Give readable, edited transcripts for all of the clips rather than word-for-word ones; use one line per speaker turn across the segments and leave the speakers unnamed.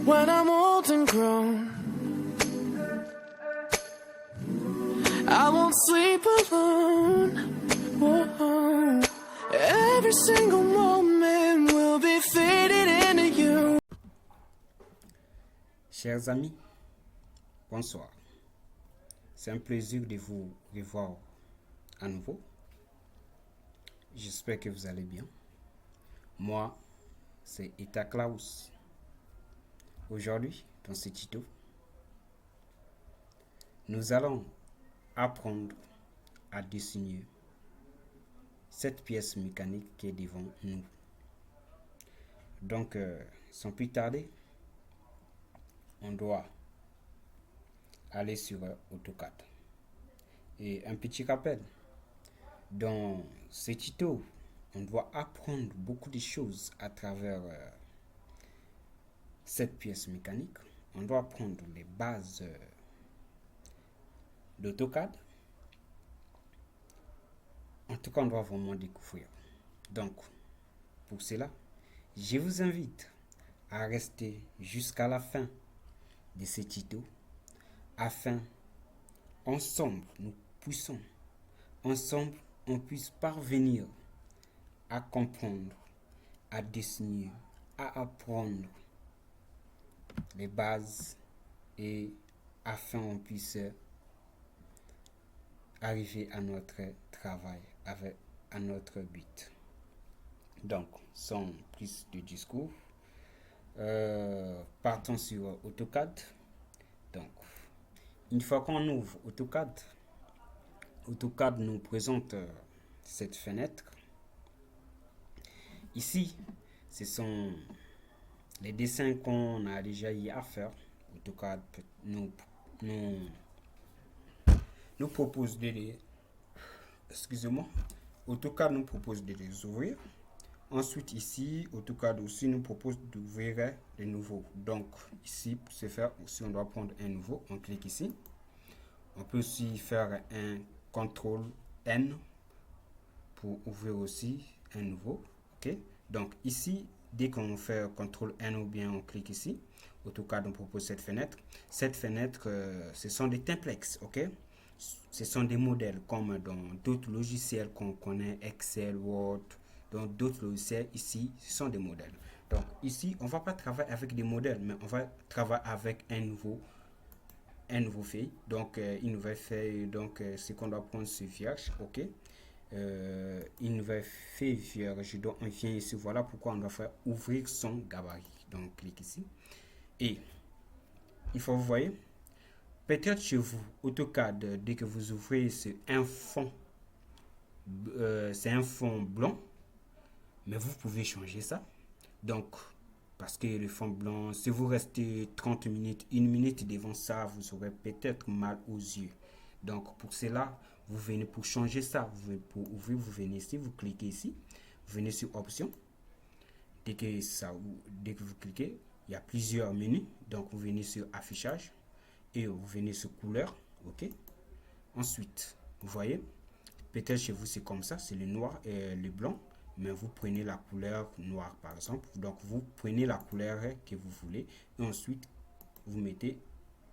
when I'm old and grown. I won't sleep alone. Whoa. Every single moment will be faded into you.
Chers amis, bonsoir. C'est un plaisir de vous revoir à nouveau. J'espère que vous allez bien. Moi, c'est Eta Klaus. Aujourd'hui, dans ce tuto, nous allons apprendre à dessiner cette pièce mécanique qui est devant nous. Donc, sans plus tarder, on doit aller sur AutoCAD. Et un petit rappel, dans ce tuto, on doit apprendre beaucoup de choses à travers cette pièce mécanique. On doit apprendre les bases d'AutoCAD. En tout cas, on doit vraiment découvrir. Donc, pour cela, je vous invite à rester jusqu'à la fin de ce tuto afin, ensemble, nous puissions, ensemble, on puisse parvenir à comprendre, à dessiner, à apprendre les bases et afin on puisse arriver à notre travail, à notre but. Donc, sans plus de discours, partons sur AutoCAD. Donc, une fois qu'on ouvre AutoCAD, AutoCAD nous présente cette fenêtre. Ici, ce sont les dessins qu'on a déjà eu à faire. AutoCAD nous propose de les... Excusez-moi. AutoCAD nous propose de les ouvrir. Ensuite, ici, AutoCAD aussi nous propose d'ouvrir de nouveaux. Donc, ici, pour ce faire, si on doit prendre un nouveau, on clique ici. On peut aussi faire un CTRL N pour ouvrir aussi un nouveau. Ok. Donc, ici, dès qu'on fait CTRL N ou bien on clique ici, AutoCAD nous propose cette fenêtre. Cette fenêtre, ce sont des templates. Ok. Ce sont des modèles comme dans d'autres logiciels qu'on connaît, Excel, Word. Dans d'autres logiciels, ici, ce sont des modèles. Donc, ici, on ne va pas travailler avec des modèles, mais on va travailler avec un nouveau feuille. Donc, une nouvelle feuille, donc, ce qu'on doit prendre, c'est vierge, ok. Une nouvelle feuille vierge, donc on vient ici, voilà pourquoi on doit faire ouvrir son gabarit. Donc, on clique ici. Et, il faut, vous voyez, peut-être chez vous, AutoCAD, dès que vous ouvrez, c'est un fond blanc. Mais vous pouvez changer ça. Donc, parce que le fond blanc, si vous restez 30 minutes, 1 minute devant ça, vous aurez peut-être mal aux yeux. Donc, pour cela, vous venez pour changer ça. Pour ouvrir, vous venez ici, vous cliquez ici. Vous venez sur Options. Dès que vous cliquez, il y a plusieurs menus. Donc, vous venez sur Affichage. Et vous venez sur Couleur. OK. Ensuite, vous voyez, peut-être chez vous, c'est comme ça. C'est le noir et le blanc. Mais vous prenez la couleur noire par exemple. Donc vous prenez la couleur que vous voulez et ensuite vous mettez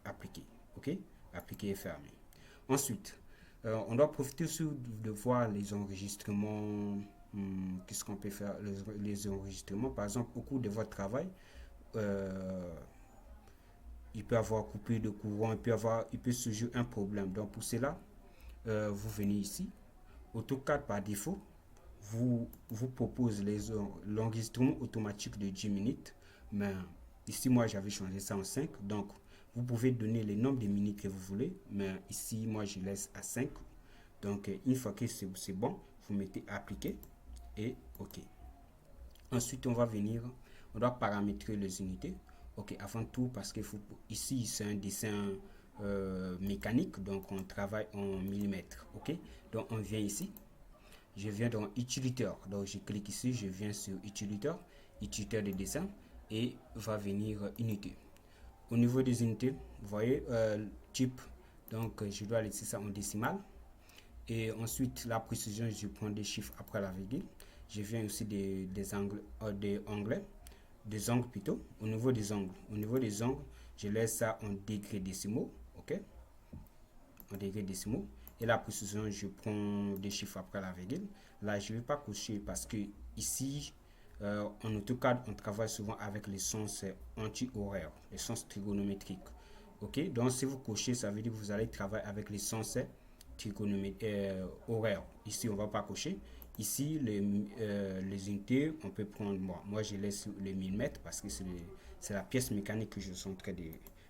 appliquer. Ok, appliquer et fermer. Ensuite, on doit profiter aussi de voir les enregistrements. Qu'est-ce qu'on peut faire, les enregistrements par exemple au cours de votre travail. Il peut avoir coupé de courant, il peut surgir un problème. Donc pour cela, vous venez ici. AutoCAD par défaut vous propose l'enregistrement automatique de 10 minutes. Mais ici, moi, j'avais changé ça en 5. Donc, vous pouvez donner le nombre de minutes que vous voulez. Mais ici, moi, je laisse à 5. Donc, une fois que c'est bon, vous mettez appliquer et OK. Ensuite, on va venir, on doit paramétrer les unités. OK, avant tout, parce que ici, c'est un dessin mécanique. Donc, on travaille en millimètres. OK, donc on vient ici. Je viens dans utilitaire, donc je clique ici, je viens sur utilitaire de dessin et va venir unité. Au niveau des unités, vous voyez type, donc je dois laisser ça en décimal et ensuite la précision, je prends des chiffres après la virgule. Je viens aussi des onglets des angles plutôt, au niveau des angles, je laisse ça en degrés décimaux, ok, en degrés décimaux. Et la précision, je prends des chiffres après la virgule. Là, je ne vais pas cocher parce que ici, en AutoCAD, on travaille souvent avec les sens anti-horaires, les sens trigonométriques. Ok, donc si vous cochez, ça veut dire que vous allez travailler avec les sens horaires. Ici, on ne va pas cocher. Ici, les unités, on peut prendre, moi je laisse les millimètres parce que c'est la pièce mécanique que je suis en train de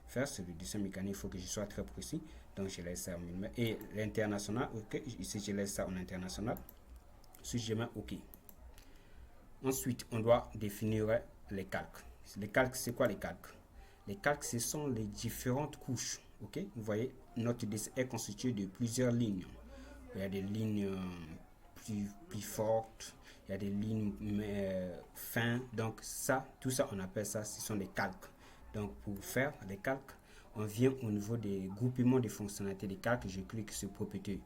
faire. C'est le dessin mécanique, il faut que je sois très précis. Donc, je laisse ça en millimètres. Et l'international, ok, ici, je laisse ça en international. Ensuite, je mets OK. Ensuite, on doit définir les calques. Les calques, c'est quoi les calques? Les calques, ce sont les différentes couches. Ok, vous voyez, notre dessin est constitué de plusieurs lignes. Il y a des lignes plus fortes, il y a des lignes fins. Donc ça, tout ça, on appelle ça, ce sont des calques. Donc pour faire les calques, on vient au niveau des groupements de fonctionnalités des calques. Je clique sur propriété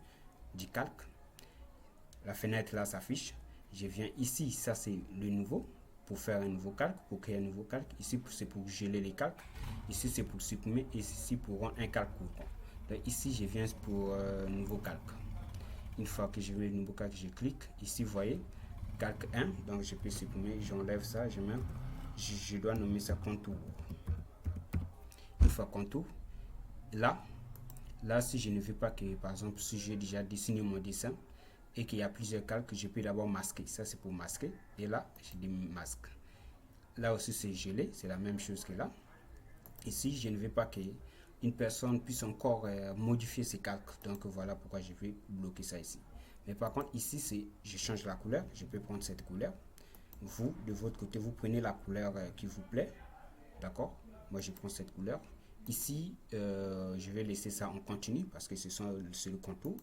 du calque. La fenêtre là s'affiche. Je viens ici, ça c'est le nouveau. Pour faire un nouveau calque, pour créer un nouveau calque. Ici, c'est pour geler les calques. Ici, c'est pour supprimer. Et ici, pour rendre un calque courant. Donc, ici, je viens pour nouveau calque. Une fois que je veux le nouveau calque, je clique. Ici, vous voyez, calque 1. Donc, je peux supprimer. J'enlève ça. Je dois nommer ça contour. Une fois contour, là, si je ne veux pas que, par exemple, si j'ai déjà dessiné mon dessin, et qu'il y a plusieurs calques, je peux d'abord masquer. Ça, c'est pour masquer. Et là, je démasque. Là aussi, c'est gelé. C'est la même chose que là. Ici, je ne veux pas qu'une personne puisse encore modifier ses calques. Donc, voilà pourquoi je vais bloquer ça ici. Mais par contre, ici, je change la couleur. Je peux prendre cette couleur. Vous, de votre côté, vous prenez la couleur qui vous plaît. D'accord? Moi, je prends cette couleur. Ici, je vais laisser ça en continu parce que c'est le contour.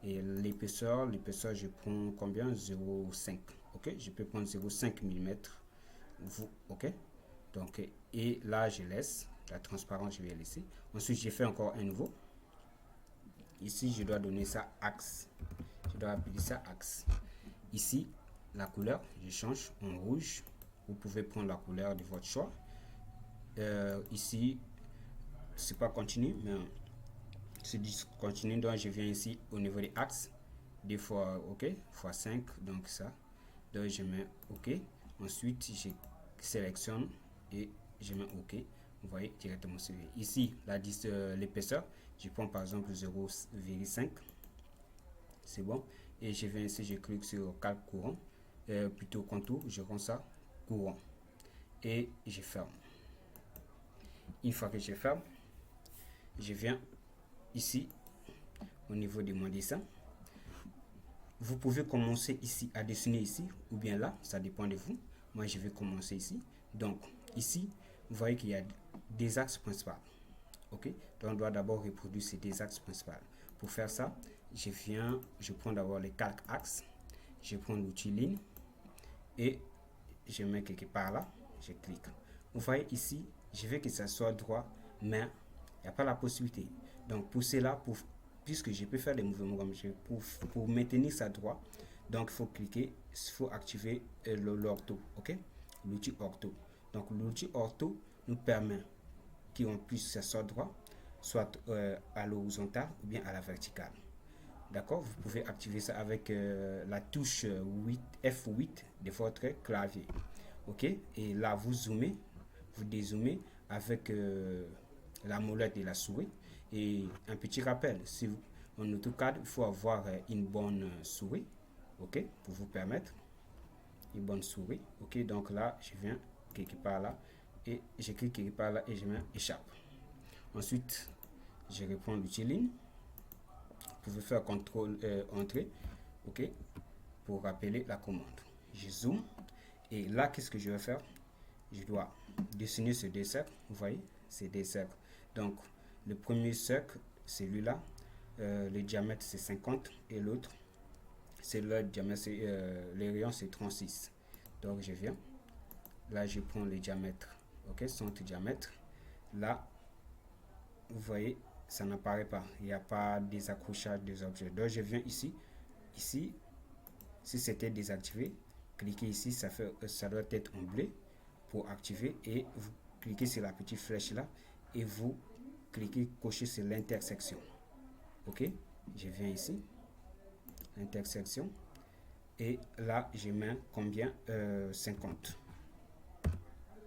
Et l'épaisseur, je prends combien? 0,5. Ok, je peux prendre 0,5 mm. Ok, donc, et là, je laisse la transparence, je vais laisser. Ensuite, j'ai fait encore un nouveau. Ici, je dois donner ça axe. Je dois appeler ça axe. Ici, la couleur, je change en rouge. Vous pouvez prendre la couleur de votre choix. Ici, c'est pas continu, mais c'est discontinu. Donc je viens ici au niveau des axes, 2 fois OK, fois 5, donc ça. Donc je mets OK. Ensuite je sélectionne et je mets OK. Vous voyez directement sur ici l'épaisseur. Je prends par exemple 0,5. C'est bon. Et je viens ici, je clique sur calque courant, plutôt contour. Je rends ça courant et je ferme. Une fois que je ferme, je viens ici au niveau de mon dessin. Vous pouvez commencer ici à dessiner ici ou bien là, ça dépend de vous. Moi je vais commencer ici. Donc ici, vous voyez qu'il y a des axes principaux. Ok, donc on doit d'abord reproduire ces deux axes principaux. Pour faire ça, je prends d'abord les calques axes, je prends l'outil ligne et je mets quelque part là, je clique. Vous voyez ici, je veux que ça soit droit, mais il n'y a pas la possibilité. Donc pour cela, puisque je peux faire des mouvements comme je pour maintenir ça droit, donc il faut cliquer, il faut activer l'ortho, ok, l'outil ortho. Donc l'outil ortho nous permet qu'on puisse ça soit droit, soit à l'horizontale ou bien à la verticale. D'accord, vous pouvez activer ça avec la touche F8 de votre clavier. Ok, et là vous zoomez, vous dézoomez avec la molette de la souris. Et un petit rappel, si vous, en AutoCAD, il faut avoir une bonne souris, ok, pour vous permettre une bonne souris. Ok, donc là, je viens quelque part là et je clique quelque part là et je mets échappe. Ensuite, je reprends l'outil ligne. Vous pouvez faire CTRL entrée, ok, pour rappeler la commande. Je zoome et là, qu'est-ce que je vais faire? Je dois dessiner ce deux cercles. Vous voyez, c'est des cercles. Donc, le premier cercle, celui-là, le diamètre c'est 50 et l'autre, c'est le diamètre, les rayons c'est 36. Donc, je viens, là, je prends le diamètre, ok, centre diamètre. Là, vous voyez, ça n'apparaît pas, il n'y a pas des accrochages des objets. Donc, je viens ici, si c'était désactivé, cliquez ici, ça doit être en bleu. pour activer et vous cliquez sur la petite flèche là et vous cliquez, cochez sur l'intersection. Ok, je viens ici, intersection, et là je mets combien, 50.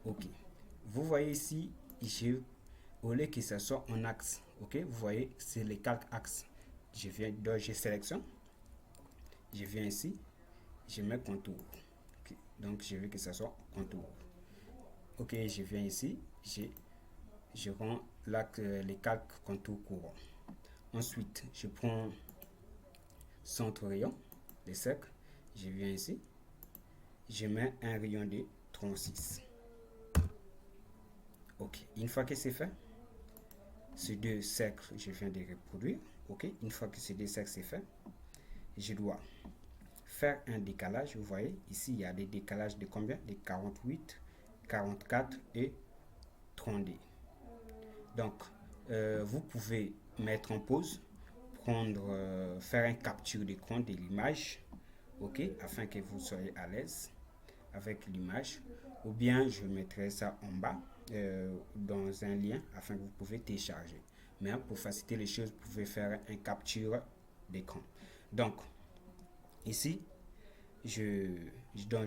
Ok, vous voyez ici, au lieu que ce soit en axe, ok, vous voyez c'est les calques axes. Je viens, donc je sélectionne, je viens ici, je mets contour. Okay. Donc je veux que ça soit contour. Ok, je viens ici, je rends là les calques contour courant. Ensuite, je prends centre rayon, les cercles, je viens ici, je mets un rayon de 36. Ok, une fois que c'est fait, ces deux cercles, je viens de reproduire. Ok, une fois que ces deux cercles c'est fait, je dois faire un décalage. Vous voyez, ici, il y a des décalages de combien? De 48, 44 et 32. Donc, vous pouvez mettre en pause, prendre, faire une capture d'écran de l'image, ok, afin que vous soyez à l'aise avec l'image, ou bien je mettrai ça en bas dans un lien afin que vous pouvez télécharger. Mais pour faciliter les choses, vous pouvez faire une capture d'écran. Donc, ici, je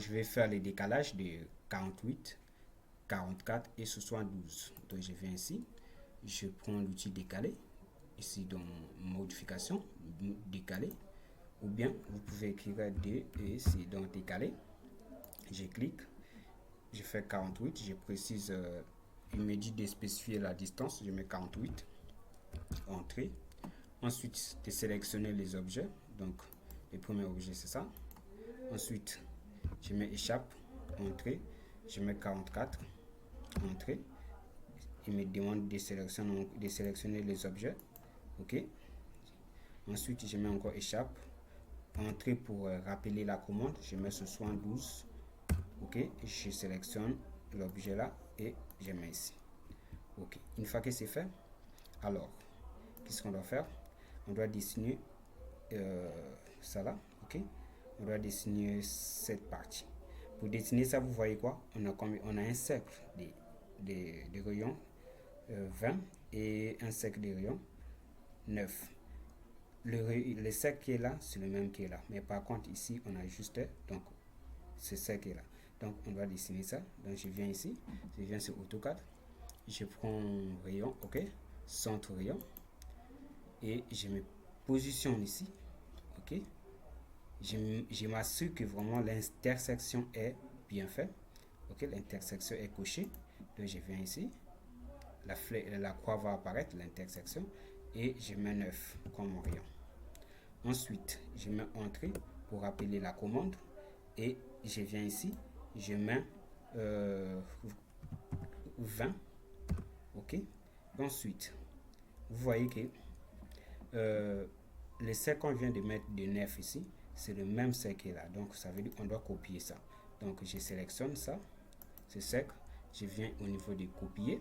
vais faire les décalages de 48, 44 et 72. Donc, je viens ici, je prends l'outil décalé, ici dans modification, décalé, ou bien vous pouvez écrire D et c'est dans décalé. Je clique, je fais 48, je précise, il me dit de spécifier la distance, je mets 48, entrée. Ensuite, de sélectionner les objets, donc le premier objet c'est ça. Ensuite, je mets échappe, entrée, je mets 44, entrée. Il me demande de sélectionner les objets, ok. Ensuite, je mets encore échappe, entrée pour rappeler la commande, je mets 72, ok. Je sélectionne l'objet là et je mets ici, ok. Une fois que c'est fait, alors qu'est-ce qu'on doit faire? On doit dessiner ça là, ok. On doit dessiner cette partie. Pour dessiner ça, vous voyez quoi? On a un cercle de rayons 20 et un cercle de rayons 9. Le cercle qui est là, c'est le même qui est là. Mais par contre, ici, on a juste donc ce cercle qui est là. Donc, on doit dessiner ça. Donc, je viens ici, je viens sur AutoCAD, je prends rayon, ok, centre rayon, et je me positionne ici, ok. Je m'assure que vraiment l'intersection est bien faite, ok, l'intersection est cochée. Donc, je viens ici, la croix va apparaître, l'intersection, et je mets 9 comme rayon. Ensuite, je mets entrée pour appeler la commande, et je viens ici, je mets 20, ok. Ensuite, vous voyez que le cercle qu'on vient de mettre de 9 ici, c'est le même cercle là, donc ça veut dire qu'on doit copier ça. Donc je sélectionne ça, ce cercle, je viens au niveau de copier,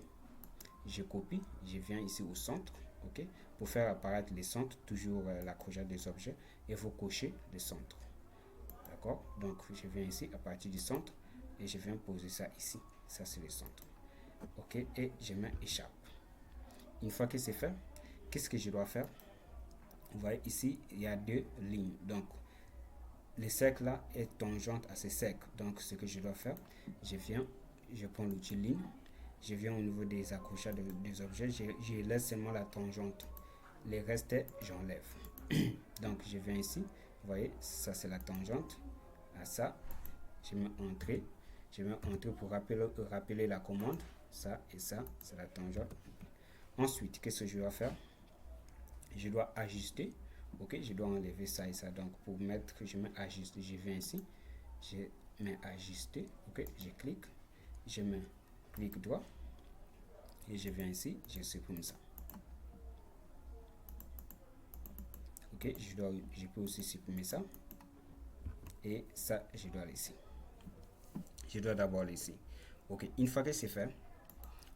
je copie, je viens ici au centre, ok. Pour faire apparaître les centres, toujours la crochette des objets, et vous cochez le centre, d'accord. Donc je viens ici à partir du centre et je viens poser ça ici, ça c'est le centre, ok. Et je mets échappe. Une fois que c'est fait, qu'est-ce que je dois faire? Vous voyez ici, il y a deux lignes, donc le cercle là est tangente à ce cercle. Donc ce que je dois faire, je prends l'outil ligne, je viens au niveau des accrochages des objets, je laisse seulement la tangente, les restes j'enlève. Donc je viens ici, vous voyez, ça c'est la tangente à ça, je mets entrée, pour rappeler la commande, ça et ça c'est la tangente. Ensuite, qu'est-ce que je dois faire? Je dois ajuster, ok, je dois enlever ça et ça. Donc pour mettre, je mets ajuster, je viens ici, je mets ajuster, ok, je clique, je mets clic droit et je viens ici, je supprime ça, ok. Je peux aussi supprimer ça et ça je dois laisser, je dois d'abord laisser, ok. Une fois que c'est fait,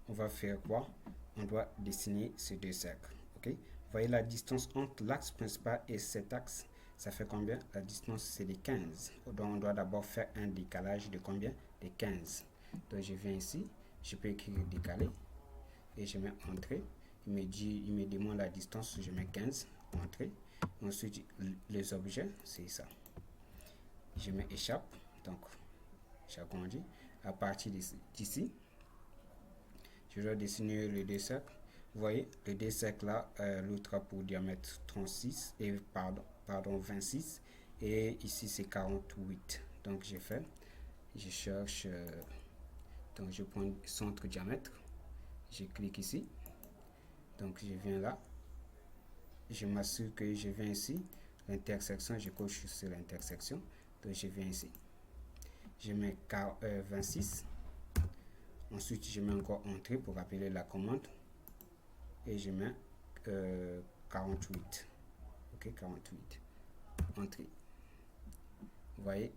on va faire quoi? On doit dessiner ces deux cercles, ok. Vous voyez la distance entre l'axe principal et cet axe, ça fait combien? La distance c'est de 15. Donc on doit d'abord faire un décalage de combien? De 15. Donc je viens ici, je peux écrire décalé et je mets entrée. Il me demande la distance, je mets 15, entrée. Ensuite les objets, c'est ça. Je mets échappe, donc j'agrandis. À partir d'ici, je dois dessiner le deux cercles. Vous voyez, le deux cercles là, l'autre a pour diamètre 36 et pardon 26 et ici c'est 48. Donc je cherche, donc je prends centre diamètre, je clique ici, donc je viens là, je m'assure que je viens ici, l'intersection, je coche sur l'intersection, donc je viens ici, je mets 26, ensuite je mets encore entrée pour appeler la commande et je mets 48, ok, 48, entrée. Vous voyez,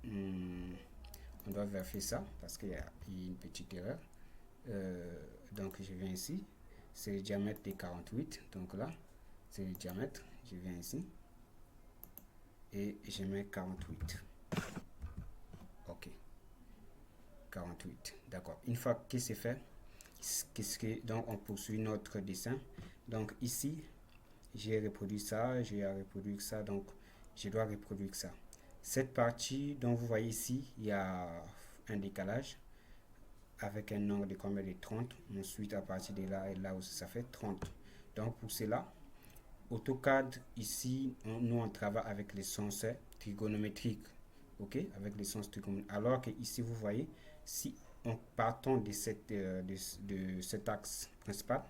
on doit vérifier ça parce qu'il y a une petite erreur. Donc je viens ici, c'est le diamètre de 48, donc là c'est le diamètre, je viens ici et je mets 48. Ok, 48, d'accord. Une fois que c'est fait, donc on poursuit notre dessin. Donc ici j'ai reproduit ça, j'ai reproduit ça, donc je dois reproduire ça. Cette partie dont vous voyez ici, il y a un décalage avec un nombre de combien de 30. Ensuite, à partir de là et là aussi, ça fait 30. Donc, pour cela, AutoCAD, ici, nous, on travaille avec les sens trigonométriques. OK? Avec les sens trigonométriques. Alors que ici, vous voyez, si on partons de cet axe principal,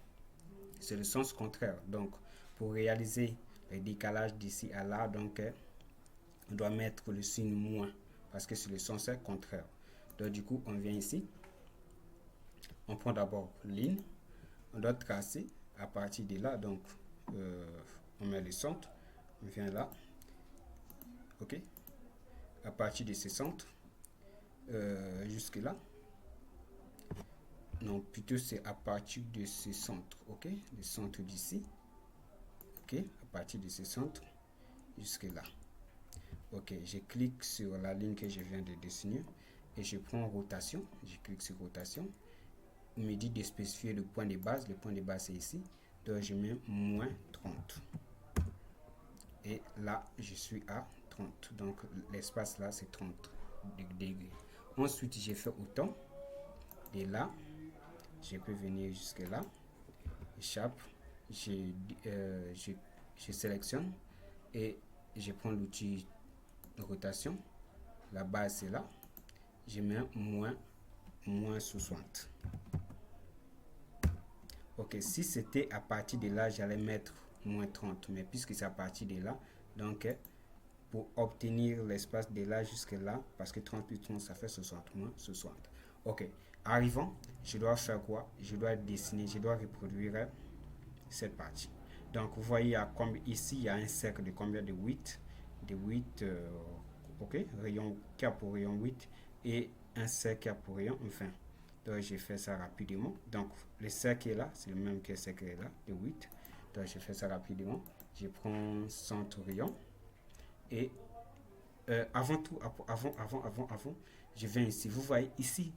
c'est le sens contraire. Donc, pour réaliser le décalage d'ici à là, donc, on doit mettre le signe moins parce que c'est le sens contraire. Donc, du coup, on vient ici. On prend d'abord ligne, on doit tracer à partir de là, donc on met le centre, on vient là, ok, à partir de ce centre jusque là, non plutôt c'est à partir de ce centre, ok, le centre d'ici, ok, à partir de ce centre jusque là, ok, je clique sur la ligne que je viens de dessiner et je prends rotation, je clique sur rotation. Il me dit de spécifier le point de base. Le point de base c'est ici. Donc je mets moins 30. Et là, je suis à 30. Donc l'espace là, c'est 30 degrés. Ensuite, j'ai fait autant. Et là, je peux venir jusque là. Échappe. Je sélectionne. Et je prends l'outil rotation. La base c'est là. Je mets moins 60. Ok, si c'était à partir de là, j'allais mettre moins 30. Mais puisque c'est à partir de là, donc pour obtenir l'espace de là jusque là, parce que 30 plus 30, ça fait 60 moins 60. Ok, arrivant, je dois faire quoi? Je dois dessiner, je dois reproduire cette partie. Donc vous voyez, ici, il y a un cercle de combien de 8? De 8, ok, rayon qui a pour rayon 8 et un cercle qui a pour rayon 20. Donc, j'ai fait ça rapidement. Donc, le cercle est là, c'est le même que le cercle est là, de 8. Donc, je fais ça rapidement. Je prends centre rayon. Et avant tout, avant, je viens ici. Vous voyez ici,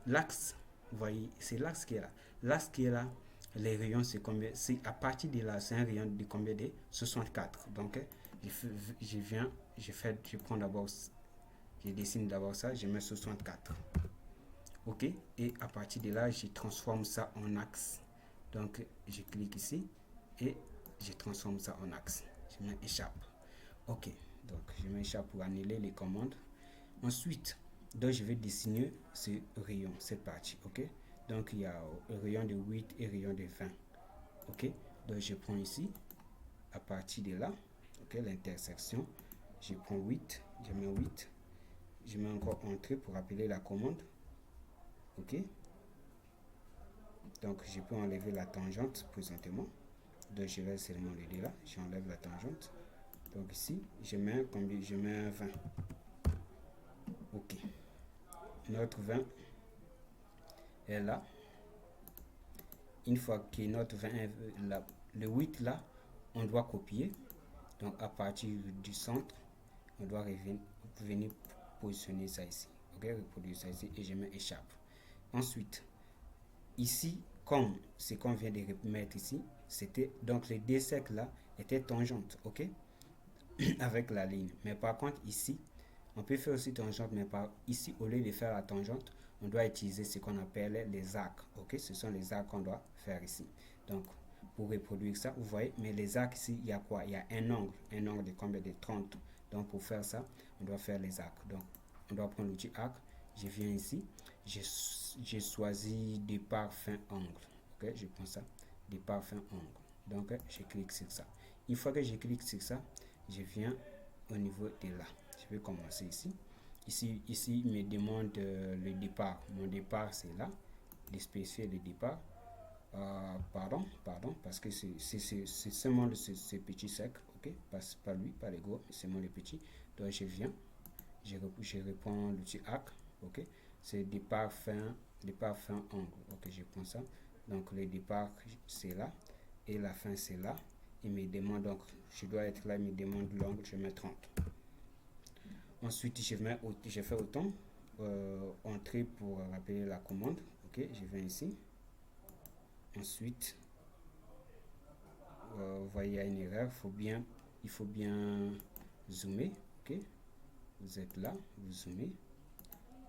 l'axe, vous voyez, c'est l'axe qui est là. L'axe qui est là, les rayons, c'est combien? C'est à partir de là, c'est un rayon de combien de 64. Donc, je prends d'abord, je dessine d'abord ça, je mets 64. Ok, et à partir de là, je transforme ça en axe. Donc, je clique ici et je transforme ça en axe. Je mets échappe. Ok, donc je mets échappe pour annuler les commandes. Ensuite, donc je vais dessiner ce rayon, cette partie. Ok, donc il y a le rayon de 8 et rayon de 20. Ok, donc je prends ici, à partir de là, ok, l'intersection, je prends 8, je mets 8, je mets encore entrée pour appeler la commande. Ok, donc je peux enlever la tangente présentement. Donc je laisse seulement le dé là, j'enlève la tangente. Donc ici, je mets un 20. Ok, notre 20 est là. Une fois que notre 20 est là, le 8 là, on doit copier. Donc à partir du centre, on doit venir positionner ça ici. ok, reproduire ça ici et je mets échappe. Ensuite, ici, comme ce qu'on vient de mettre ici, c'était donc les deux cercles là étaient tangentes, ok, avec la ligne. Mais par contre ici, on peut faire aussi tangente, mais ici, au lieu de faire la tangente, on doit utiliser ce qu'on appelle les arcs, ok, ce sont les arcs qu'on doit faire ici. Donc, pour reproduire ça, vous voyez, mais les arcs ici, il y a quoi? Il y a un angle de combien? De 30. Donc, pour faire ça, on doit faire les arcs. Donc, on doit prendre l'outil arc. Je viens ici, j'ai choisi départ fin angle. Ok, je prends ça, départ fin angle. Donc, je clique sur ça. Une fois que je clique sur ça, je viens au niveau de là. Je vais commencer ici. Ici, il me demande le départ. Mon départ, c'est là. De spécifier le départ. Pardon, parce que c'est seulement ce petit sec, ok, pas lui, pas les gros, c'est seulement le petit. Donc je viens, je reprends l'outil arc, ok, c'est départ fin angle, ok, je prends ça. Donc le départ c'est là et la fin c'est là. Il me demande donc, je dois être là, il me demande l'angle, je mets 30. Ensuite je fais autant, entrée pour rappeler la commande, ok, je viens ici. Ensuite, vous voyez, il y a une erreur, il faut bien zoomer, ok, vous êtes là, vous zoomez,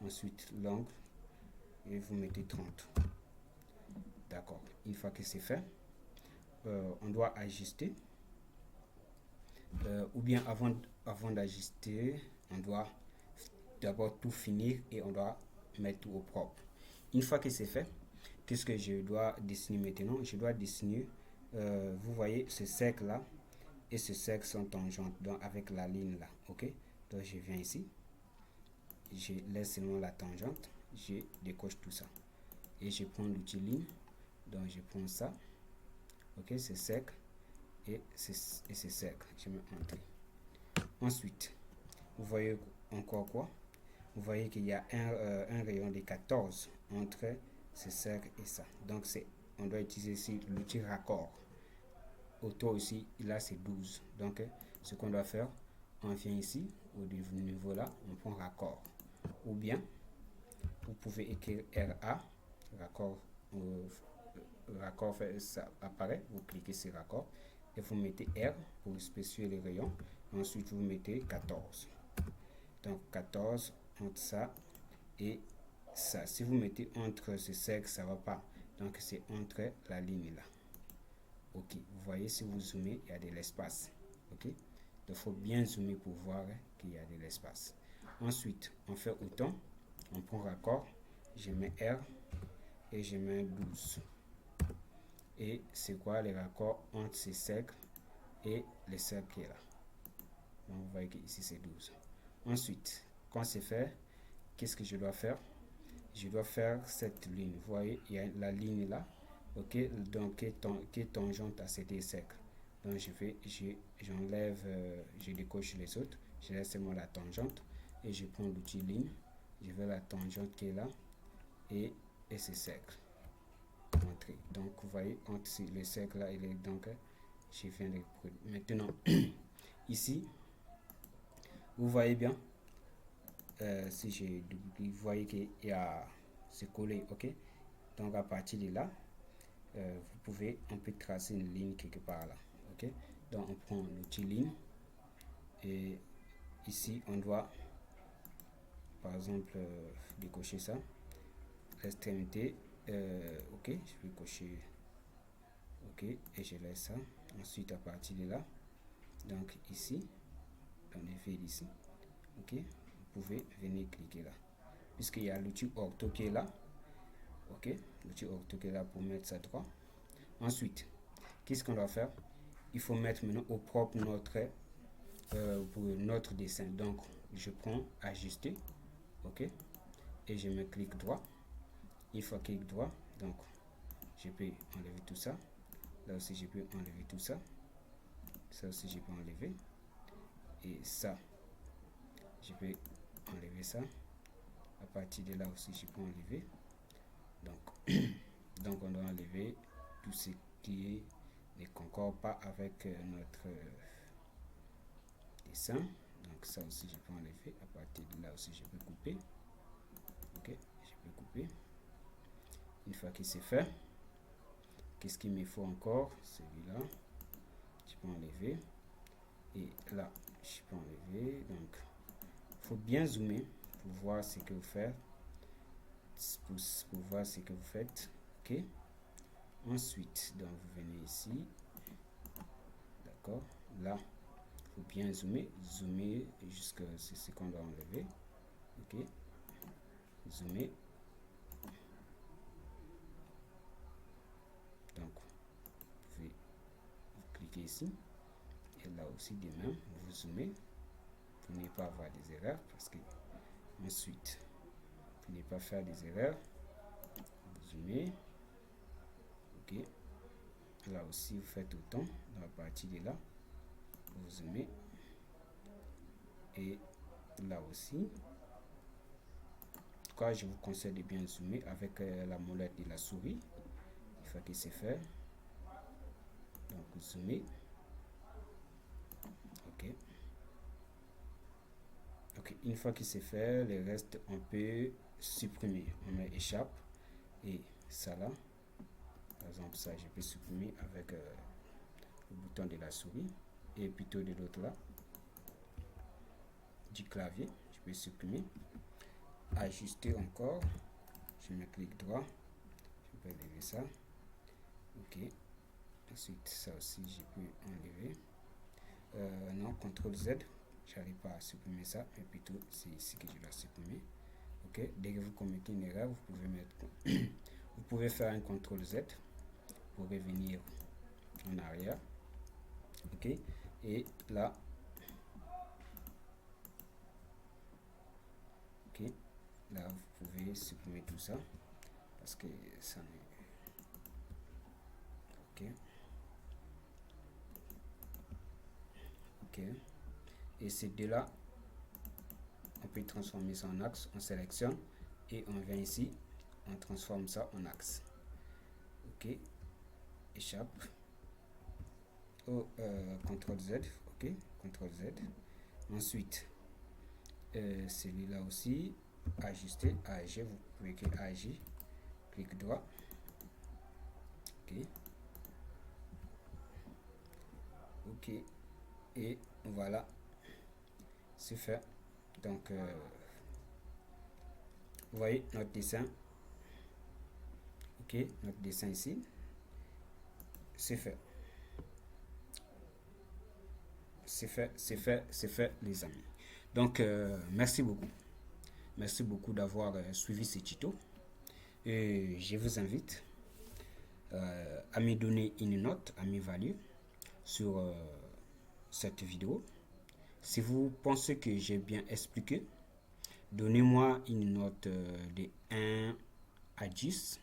ensuite l'angle, et vous mettez 30, d'accord. Une fois que c'est fait, on doit ajuster, ou bien avant d'ajuster, on doit d'abord tout finir et on doit mettre tout au propre. Une fois que c'est fait, qu'est-ce que je dois dessiner maintenant? Je dois dessiner, vous voyez, ce cercle là et ce cercle sont tangentes, donc avec la ligne là, ok. Donc je viens ici, je laisse seulement la tangente, je décoche tout ça et je prends l'outil ligne, donc je prends ça, ok, ce cercle et ce cercle, je mets entrée. Ensuite, vous voyez encore quoi? Vous voyez qu'il y a un rayon de 14 entre ce cercle et ça. Donc, on doit utiliser ici l'outil raccord. Autour ici, là, c'est 12. Donc, ce qu'on doit faire, on vient ici, au niveau là, on prend raccord. Ou bien, vous pouvez écrire RA, raccord, raccord ça apparaît, vous cliquez sur raccord et vous mettez R pour spécifier les rayons. Ensuite, vous mettez 14. Donc, 14 entre ça et ça. Si vous mettez entre ce cercle, ça va pas. Donc, c'est entre la ligne là. Ok, vous voyez, si vous zoomez, il y a de l'espace. Ok, donc il faut bien zoomer pour voir qu'il y a de l'espace. Ensuite, on fait autant. On prend raccord. Je mets R et je mets 12. Et c'est quoi les raccords entre ces cercles et le cercle qui est là? Donc, vous voyez que ici c'est 12. Ensuite, quand c'est fait, qu'est-ce que je dois faire? Je dois faire cette ligne. Vous voyez, il y a la ligne là, ok, donc qui est tangente à ces deux cercles. Donc j'enlève, je décoche les autres, je laisse seulement la tangente et je prends l'outil ligne, je vais la tangente qui est là et ce cercle. Donc vous voyez, entre les cercles là et les, donc je viens de produire. Maintenant, ici, vous voyez bien, si j'ai doublé, vous voyez qu'il y a c'est collé, ok. Donc à partir de là, on peut tracer une ligne quelque part là, ok. Donc on prend l'outil ligne et ici on doit, par exemple, décocher ça, l'extrémité, ok, je vais cocher, ok, et je laisse ça. Ensuite à partir de là, donc ici, dans les fils ici, ok, vous pouvez venir cliquer là, puisqu'il y a l'outil ortho qui est là, ok, l'outil ortho qui est là pour mettre ça droit. Ensuite, qu'est-ce qu'on doit faire? Il faut mettre maintenant au propre pour notre dessin. Donc je prends ajuster, ok, et je me clique droit. Une fois clic droit, donc je peux enlever tout ça. Là aussi je peux enlever tout ça. Ça aussi je peux enlever. Et ça, je peux enlever ça. À partir de là aussi je peux enlever. Donc on doit enlever tout ce qui ne concorde pas avec notre dessin. Donc ça aussi je peux enlever. À partir de là aussi je peux couper. Ok, je peux couper. Une fois que c'est fait, qu'est-ce qu'il me faut encore? Celui-là, je peux enlever. Et là, je peux enlever. Donc, il faut bien zoomer pour voir ce que vous faites. Pour voir ce que vous faites. Ok. Ensuite, donc vous venez ici. D'accord. Là, il faut bien zoomer. Zoomer jusqu'à ce qu'on doit enlever. Ok. Zoomer. Donc, vous pouvez cliquer ici. Et là aussi, de même, vous zoomez pour ne pas avoir des erreurs. Parce que, ensuite, pour ne pas faire des erreurs, vous zoomez. Ok. Là aussi, vous faites autant dans la partie de là. Vous zoomez. Et là aussi. En tout cas, je vous conseille de bien zoomer avec la molette de la souris. Une fois que c'est fait. Donc, vous zoomez. Ok. Ok. Une fois que c'est fait, le reste, on peut supprimer. On met échappe. Et ça là. Par exemple, ça, je peux supprimer avec le bouton de la souris. Et plutôt de l'autre là. Du clavier. Je peux supprimer. Ajuster encore. Je mets clic droit. Je peux enlever ça. Ok. Ensuite, ça aussi, je peux enlever. Non, CTRL Z. J'arrive pas à supprimer ça. Mais plutôt, c'est ici que je dois supprimer. Ok. Dès que vous commettez une erreur, vous pouvez mettre. Vous pouvez faire un CTRL Z pour revenir en arrière. Ok. Et là. Ok. Là, vous pouvez supprimer tout ça. Parce que ça n'est. Ok. Ok. Et ces deux-là, on peut transformer ça en axe. On sélectionne et on vient ici. On transforme ça en axe. Ok. Échappe. Oh, CTRL Z. Ok. CTRL Z. Ensuite, celui-là aussi. Ajuster. AG. Vous pouvez cliquer AG. Clic droit. Ok. Ok. Et voilà. C'est fait. Donc, vous voyez notre dessin. Ok. Notre dessin ici. C'est fait. C'est fait, les amis. Donc, merci beaucoup. Merci beaucoup d'avoir suivi ce tuto. Et je vous invite à me donner une note, à m'évaluer sur cette vidéo. Si vous pensez que j'ai bien expliqué, donnez-moi une note de 1 à 10.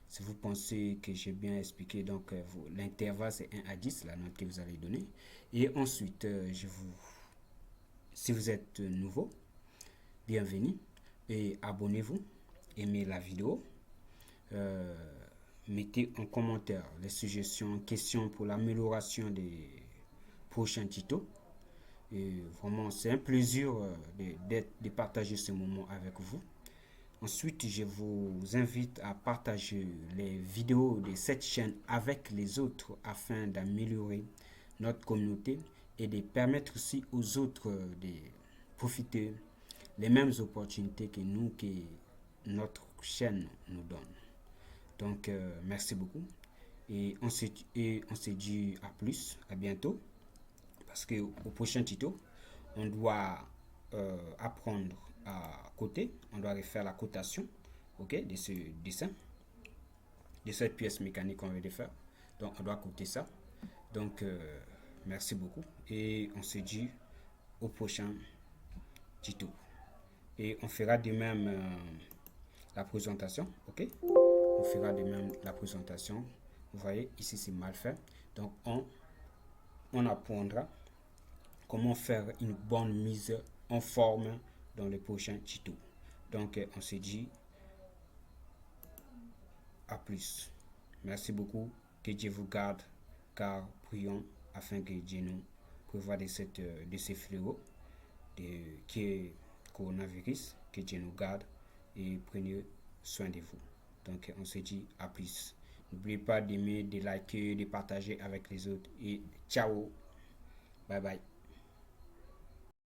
Si vous pensez que j'ai bien expliqué, donc l'intervalle c'est 1 à 10, la note que vous allez donner. Et ensuite, si vous êtes nouveau, bienvenue et abonnez-vous, aimez la vidéo, mettez en commentaire les suggestions, questions pour l'amélioration des prochains tutos. Et vraiment, c'est un plaisir de partager ce moment avec vous. Ensuite, je vous invite à partager les vidéos de cette chaîne avec les autres afin d'améliorer notre communauté et de permettre aussi aux autres de profiter les mêmes opportunités que nous, que notre chaîne nous donne. Donc, merci beaucoup. Et on se dit à plus, à bientôt. Parce qu'au prochain tuto, on doit apprendre à coter. On doit refaire la cotation, ok, de ce dessin, de cette pièce mécanique qu'on veut faire. Donc, on doit coter ça. Donc, merci beaucoup. Et on se dit au prochain tuto. Et on fera de même la présentation, ok. On fera de même la présentation. Vous voyez, ici c'est mal fait. Donc, on apprendra comment faire une bonne mise en forme dans le prochain tuto. Donc, on se dit à plus. Merci beaucoup. Que Dieu vous garde, car prions afin que Dieu nous prévoie de ces fléaux qui est coronavirus. Que Dieu nous garde et prenez soin de vous. Donc on se dit à plus. N'oubliez pas d'aimer, de liker, de partager avec les autres et ciao. Bye bye.